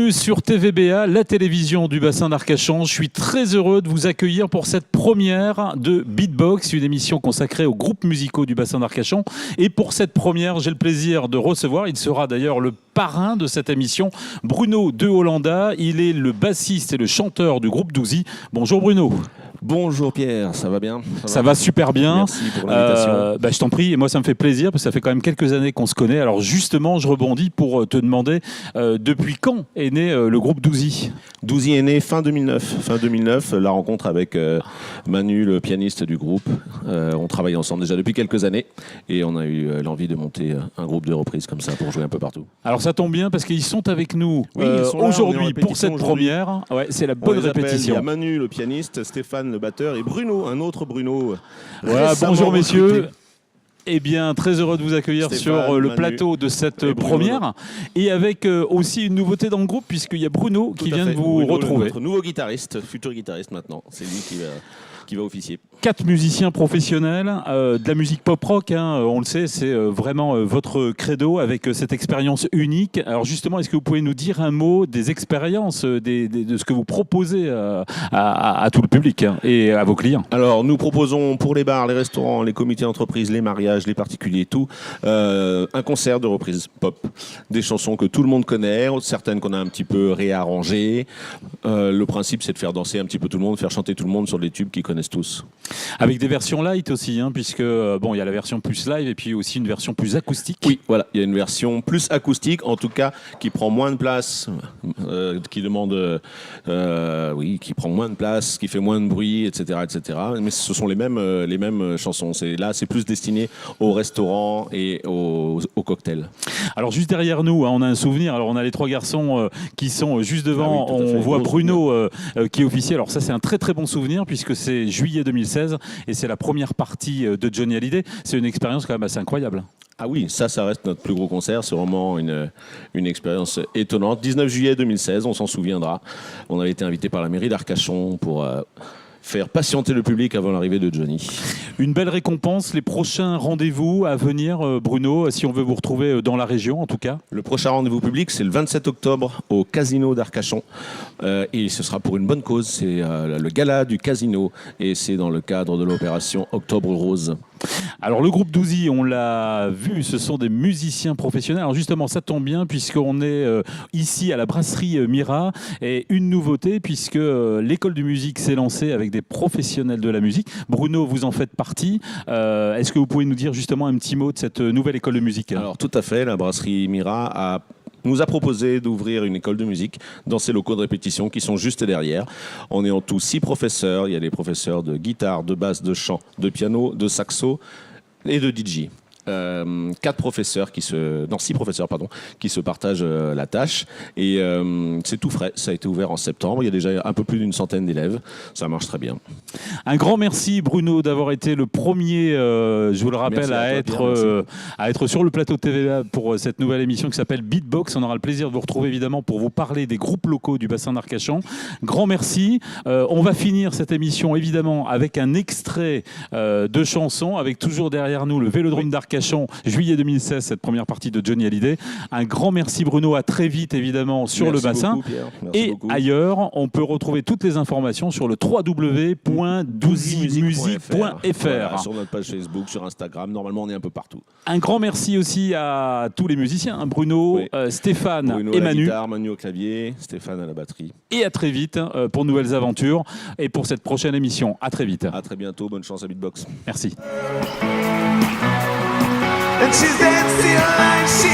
Bienvenue sur TVBA, la télévision du bassin d'Arcachon. Je suis très heureux de vous accueillir pour cette première de Beatbox, une émission consacrée aux groupes musicaux du bassin d'Arcachon. Et pour cette première, j'ai le plaisir de recevoir, il sera d'ailleurs le parrain de cette émission, Bruno de Hollanda. Il est le bassiste et le chanteur du groupe Douzy. Bonjour Bruno. Bonjour Pierre, ça va bien? Ça va super bien. Merci pour l'invitation. Je t'en prie, et moi ça me fait plaisir parce que ça fait quand même quelques années qu'on se connaît. Alors justement, je rebondis pour te demander depuis quand est né le groupe Douzy? Douzy est né fin 2009. Fin 2009, la rencontre avec Manu, le pianiste du groupe. On travaille ensemble déjà depuis quelques années et on a eu l'envie de monter un groupe de reprises comme ça pour jouer un peu partout. Alors ça tombe bien parce qu'ils sont avec nous là, aujourd'hui pour cette première. Ouais, c'est la bonne répétition. Il y a Manu, le pianiste, Stéphane, le batteur, et Bruno, un autre Bruno. Voilà, bonjour messieurs. Eh bien, très heureux de vous accueillir sur le plateau de cette première. Et avec aussi une nouveauté dans le groupe, puisqu'il y a Bruno qui vient de vous retrouver. Notre nouveau guitariste, futur guitariste maintenant. C'est lui qui va officier. 4 musiciens professionnels, de la musique pop-rock, on le sait, c'est vraiment votre credo avec cette expérience unique. Alors justement, est-ce que vous pouvez nous dire un mot des expériences, de ce que vous proposez à tout le public et à vos clients? Alors, nous proposons pour les bars, les restaurants, les comités d'entreprise, les mariages, les particuliers, tout, un concert de reprise pop. Des chansons que tout le monde connaît, certaines qu'on a un petit peu réarrangées. Le principe, c'est de faire danser un petit peu tout le monde, faire chanter tout le monde sur des tubes qu'ils connaissent tous. Avec des versions light aussi, puisque il y a la version plus live et puis aussi une version plus acoustique. Oui, voilà, il y a une version plus acoustique, en tout cas, qui prend moins de place, qui prend moins de place, qui fait moins de bruit, etc., etc. Mais ce sont les mêmes chansons. C'est plus destiné aux restaurants et aux cocktails. Alors juste derrière nous, on a un souvenir. Alors on a les 3 garçons qui sont juste devant. On voit Bruno qui est officier. Alors ça, c'est un très très bon souvenir puisque c'est juillet 2016 et c'est la première partie de Johnny Hallyday. C'est une expérience quand même assez incroyable. Ah oui, ça reste notre plus gros concert. C'est vraiment une expérience étonnante. 19 juillet 2016, on s'en souviendra. On avait été invité par la mairie d'Arcachon pour faire patienter le public avant l'arrivée de Johnny. Une belle récompense. Les prochains rendez-vous à venir, Bruno, si on veut vous retrouver dans la région en tout cas? Le prochain rendez-vous public, c'est le 27 octobre au Casino d'Arcachon. Et ce sera pour une bonne cause. C'est le gala du Casino. Et c'est dans le cadre de l'opération Octobre Rose. Alors le groupe Douzy, on l'a vu, ce sont des musiciens professionnels. Alors justement, ça tombe bien puisqu'on est ici à la brasserie Mira. Et une nouveauté puisque l'école de musique s'est lancée avec des professionnels de la musique. Bruno, vous en faites partie. Est-ce que vous pouvez nous dire justement un petit mot de cette nouvelle école de musique? Alors tout à fait, la brasserie Mira nous a proposé d'ouvrir une école de musique dans ces locaux de répétition qui sont juste derrière. On est en tout 6 professeurs. Il y a des professeurs de guitare, de basse, de chant, de piano, de saxo et de DJ. 6 professeurs qui se partagent la tâche et c'est tout frais, ça a été ouvert en septembre, il y a déjà un peu plus d'une centaine d'élèves, ça marche très bien. Un grand merci Bruno d'avoir été le premier, je vous le rappelle, à être sur le plateau de TVA pour cette nouvelle émission qui s'appelle Beatbox. On aura le plaisir de vous retrouver évidemment pour vous parler des groupes locaux du bassin d'Arcachon. Grand merci. On va finir cette émission évidemment avec un extrait de chanson, avec toujours derrière nous le Vélodrome d'Arcachon, juillet 2016, cette première partie de Johnny Hallyday. Un grand merci Bruno, à très vite évidemment sur le bassin. Et ailleurs, on peut retrouver toutes les informations sur le www.douzymusique.fr. Sur notre page Facebook, sur Instagram, normalement on est un peu partout. Un grand merci aussi à tous les musiciens, Bruno, Stéphane et Manu. Guitare, Manu au clavier, Stéphane à la batterie. Et à très vite pour de nouvelles aventures et pour cette prochaine émission. À très vite. À très bientôt, bonne chance à Beatbox. Merci. And she's dancing like she